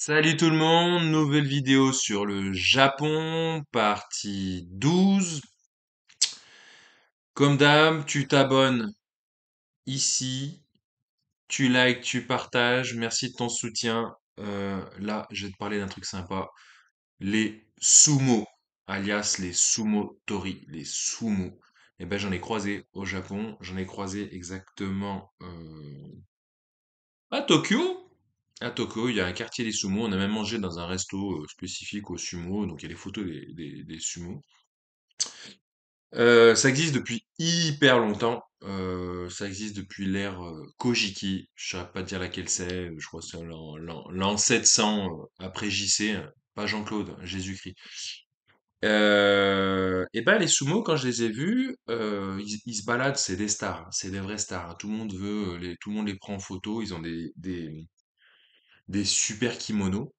Salut tout le monde, nouvelle vidéo sur le Japon, partie 12. Comme d'hab, tu t'abonnes ici, tu likes, tu partages, merci de ton soutien. Là, je vais te parler d'un truc sympa, les sumo, alias les sumo tori, les sumo. Eh ben, j'en ai croisé au Japon, j'en ai croisé exactement à Tokyo. À Tokyo, il y a un quartier des sumo. On a même mangé dans un resto spécifique aux sumo. Donc il y a les photos des sumo. Ça existe depuis hyper longtemps. Ça existe depuis l'ère Kojiki. Je ne saurais pas te dire laquelle c'est. Je crois que c'est l'an 700 après JC, pas Jean-Claude, Jésus-Christ. Et ben les sumo, quand je les ai vus, ils se baladent, c'est des stars, hein, c'est des vrais stars, hein. Tout le monde veut, tout le monde les prend en photo. Ils ont des super kimonos.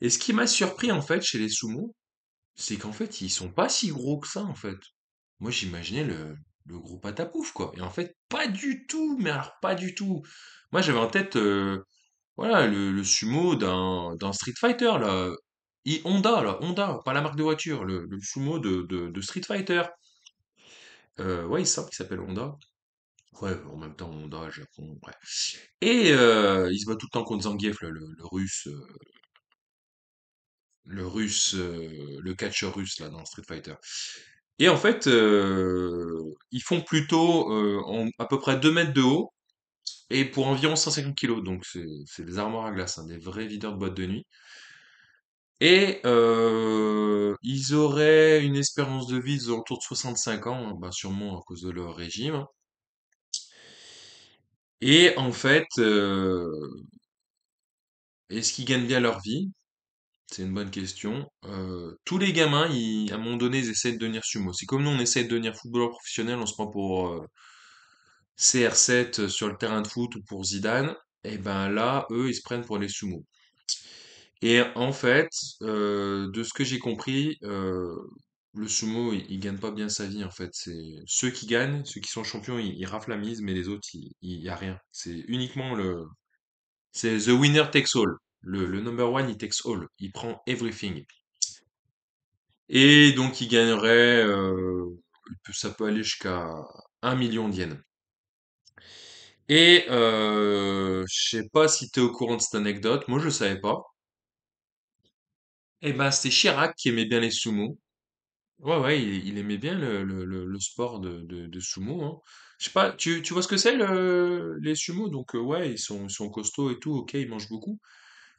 Et ce qui m'a surpris en fait chez les sumo, c'est qu'en fait ils sont pas si gros que ça en fait. Moi j'imaginais le gros patapouf quoi. Et en fait pas du tout, mais alors pas du tout. Moi j'avais en tête voilà le sumo d'un Street Fighter là. Honda là, Honda, pas la marque de voiture, le sumo de Street Fighter. Ouais, il semble qu'il s'appelle Honda. Ouais, en même temps Honda, Japon, bref. Et il se bat tout le temps contre Zangief, là, le russe. Le catcheur russe là dans Street Fighter. Et en fait, ils font plutôt à peu près 2 mètres de haut et pour environ 150 kilos. Donc c'est des armoires à glace, hein, des vrais videurs de boîte de nuit. Et ils auraient une espérance de vie autour de 65 ans, hein, bah, sûrement à cause de leur régime. Et en fait, est-ce qu'ils gagnent bien leur vie? C'est une bonne question. Tous les gamins, à un moment donné, ils essaient de devenir sumo. C'est comme nous, on essaie de devenir footballeur professionnel, on se prend pour CR7 sur le terrain de foot ou pour Zidane. Et ben là, eux, ils se prennent pour les sumo. Et en fait, de ce que j'ai compris, le sumo, il gagne pas bien sa vie en fait. C'est ceux qui gagnent, ceux qui sont champions, ils raflent la mise, mais les autres, il y a rien. C'est uniquement c'est the winner takes all. Le number one, he takes all. Il prend everything. Et donc, il gagnerait, ça peut aller jusqu'à 1 million d'yens. Et je sais pas si tu es au courant de cette anecdote, moi je savais pas. Eh ben, c'était Chirac qui aimait bien les sumo. Ouais, ouais, il aimait bien le sport de sumo, hein. Je sais pas, tu vois ce que c'est les sumo? Donc, ouais, ils sont costauds et tout, ok, ils mangent beaucoup.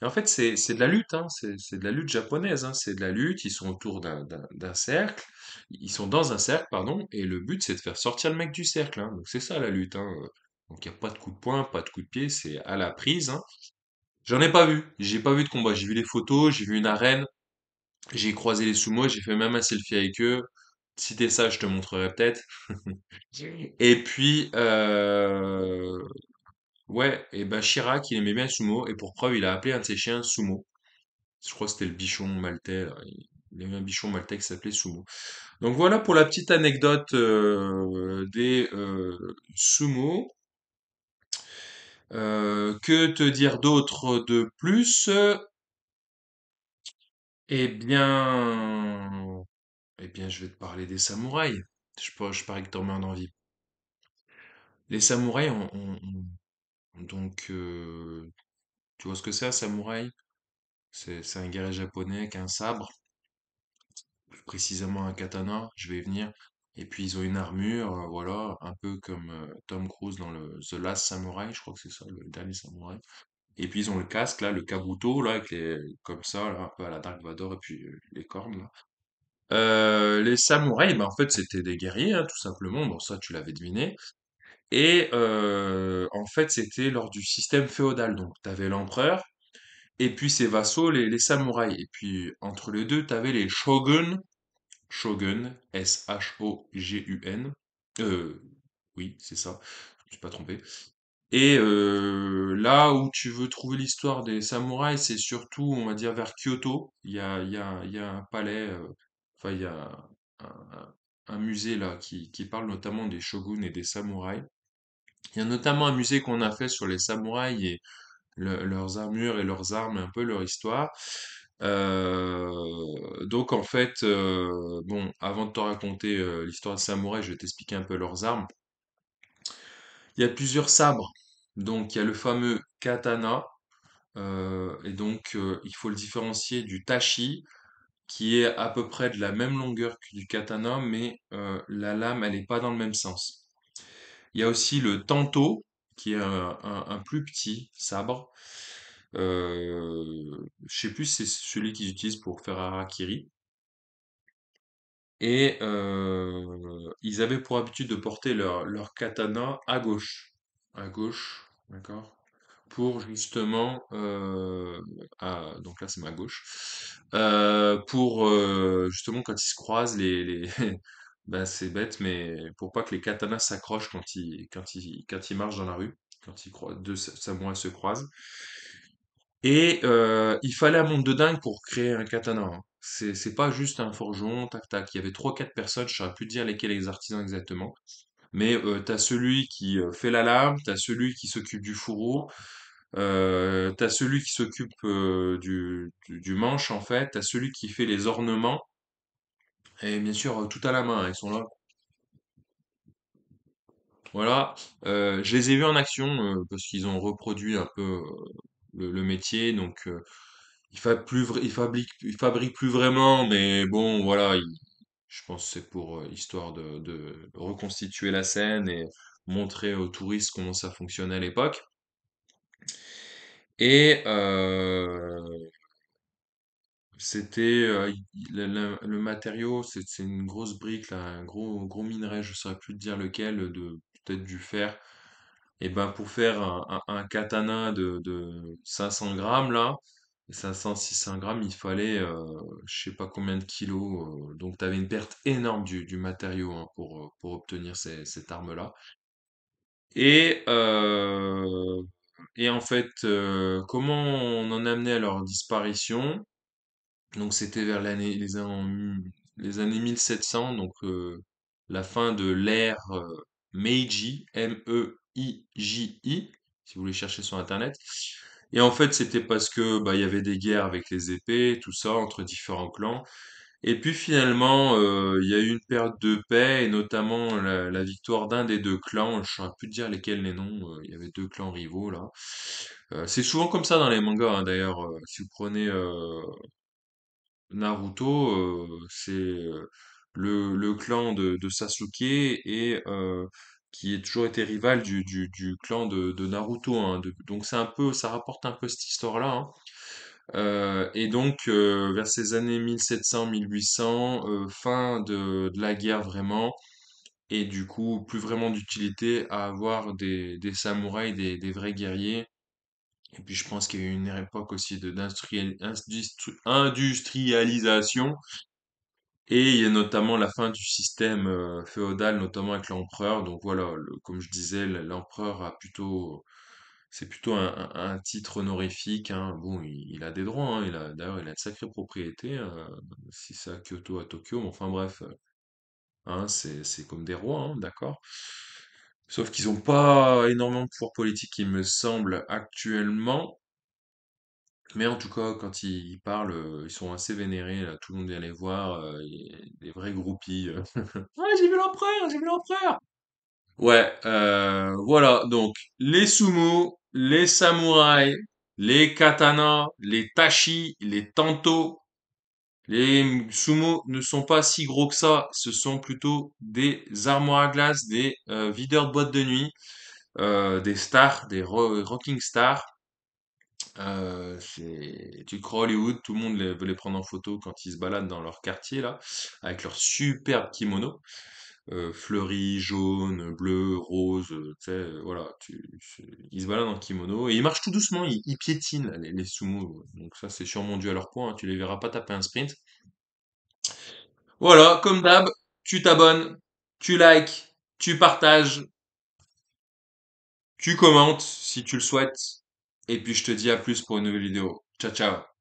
Et en fait, c'est de la lutte, hein, c'est de la lutte japonaise, hein, c'est de la lutte, ils sont autour d'un cercle, ils sont dans un cercle, pardon, et le but c'est de faire sortir le mec du cercle, hein, donc c'est ça la lutte, hein. Donc il n'y a pas de coup de poing, pas de coup de pied, c'est à la prise, hein. J'en ai pas vu, j'ai pas vu de combat, j'ai vu les photos, j'ai vu une arène, j'ai croisé les sumo, j'ai fait même un selfie avec eux. Si t'es ça, je te montrerai peut-être. Et puis, ouais, et ben Chirac, il aimait bien le sumo, et pour preuve, il a appelé un de ses chiens Sumo. Je crois que c'était le bichon maltais, là. Il y avait un bichon maltais qui s'appelait Sumo. Donc voilà pour la petite anecdote des sumo. Que te dire d'autre de plus? Eh bien, je vais te parler des samouraïs. Je parie que t'en mets en envie. Les samouraïs, donc, tu vois ce que c'est un samouraï? C'est un guerrier japonais avec un sabre, plus précisément un katana, je vais y venir. Et puis ils ont une armure, voilà, un peu comme Tom Cruise dans le The Last Samurai, je crois que c'est ça, le dernier samouraï. Et puis ils ont le casque là, le kabuto là, avec comme ça, là, un peu à la Dark Vador, et puis les cornes là. Les samouraïs, ben en fait c'était des guerriers, hein, tout simplement. Bon ça tu l'avais deviné. Et en fait c'était lors du système féodal. Donc t'avais l'empereur et puis ses vassaux, les samouraïs. Et puis entre les deux t'avais les shoguns. Shogun, Shogun. Euh, oui, c'est ça, je me suis pas trompé. Et là où tu veux trouver l'histoire des samouraïs, c'est surtout, on va dire, vers Kyoto. Il y a un palais, enfin, il y a un musée là qui parle notamment des shoguns et des samouraïs. Il y a notamment un musée qu'on a fait sur les samouraïs leurs armures et leurs armes, un peu leur histoire. Donc en fait, bon, avant de te raconter l'histoire des samouraïs, je vais t'expliquer un peu leurs armes. Il y a plusieurs sabres. Donc il y a le fameux katana, et donc il faut le différencier du tachi, qui est à peu près de la même longueur que du katana, mais la lame, elle n'est pas dans le même sens. Il y a aussi le tanto, qui est un plus petit sabre. Je sais plus si c'est celui qu'ils utilisent pour faire harakiri. Et ils avaient pour habitude de porter leur katana à gauche. À gauche, d'accord? Pour justement, donc là c'est ma gauche, pour justement quand ils se croisent, ben c'est bête, mais pour pas que les katanas s'accrochent quand ils marchent dans la rue, quand deux samouraïs se croisent. Et il fallait un monde de dingue pour créer un katana, hein. C'est pas juste un forgeron, tac tac. Il y avait trois quatre personnes, je saurais plus te dire lesquels les artisans exactement. Mais t'as celui qui fait la lame, t'as celui qui s'occupe du fourreau, t'as celui qui s'occupe du manche en fait, t'as celui qui fait les ornements, et bien sûr tout à la main, hein, ils sont là. Voilà, je les ai vus en action parce qu'ils ont reproduit un peu le métier, donc ils fabriquent plus vraiment, mais bon voilà, je pense que c'est pour histoire de reconstituer la scène et montrer aux touristes comment ça fonctionnait à l'époque. Et c'était le matériau, c'est une grosse brique là, un gros minerai, je saurais plus te dire lequel, de peut-être du fer. Et ben pour faire un katana de 500 grammes là, 500-600 grammes, il fallait je sais pas combien de kilos. Donc tu avais une perte énorme du matériau hein, pour obtenir cette arme-là. Et, et en fait, comment on en est amené à leur disparition? Donc c'était vers les années 1700, donc la fin de l'ère Meiji, Meiji, si vous voulez chercher sur Internet. Et en fait, c'était parce que bah, il y avait des guerres avec les épées, tout ça, entre différents clans. Et puis finalement, il y a eu une période de paix, et notamment la victoire d'un des deux clans. Je ne saurais plus te dire lesquels les noms. Il y avait deux clans rivaux là. C'est souvent comme ça dans les mangas, hein, d'ailleurs. Si vous prenez Naruto, c'est le clan de Sasuke et qui a toujours été rival du clan de Naruto, hein. Donc c'est un peu, ça rapporte un peu cette histoire-là, hein. Et donc vers ces années 1700-1800, fin de la guerre vraiment, et du coup plus vraiment d'utilité à avoir des samouraïs, des vrais guerriers. Et puis je pense qu'il y a eu une époque aussi industrialisation, et il y a notamment la fin du système féodal, notamment avec l'empereur. Donc voilà, comme je disais, l'empereur c'est plutôt un titre honorifique, hein. Bon, il a des droits, hein. D'ailleurs, il a de sacrées propriétés, si c'est à Kyoto, à Tokyo. Mais enfin bref, hein, c'est comme des rois, hein, d'accord. Sauf qu'ils n'ont pas énormément de pouvoir politique, il me semble, actuellement. Mais en tout cas, quand ils parlent, ils sont assez vénérés, là, tout le monde vient les voir, des vrais groupies. Ouais, j'ai vu l'empereur, j'ai vu l'empereur. Ouais, voilà, donc les sumo, les samouraïs, les katanas, les tachi, les tanto. Les sumo ne sont pas si gros que ça, ce sont plutôt des armoires à glace, des videurs de boîtes de nuit, des stars, des rocking stars. Tu crois Hollywood, tout le monde veut les prendre en photo quand ils se baladent dans leur quartier là, avec leur superbe kimono, fleuri, jaune, bleu, rose, tu sais, voilà, ils se baladent en kimono et ils marchent tout doucement, ils piétinent là, les sumo, donc ça c'est sûrement dû à leur poids, hein, tu les verras pas taper un sprint. Voilà, comme d'hab, tu t'abonnes, tu likes, tu partages, tu commentes si tu le souhaites, et puis je te dis à plus pour une nouvelle vidéo. Ciao ciao.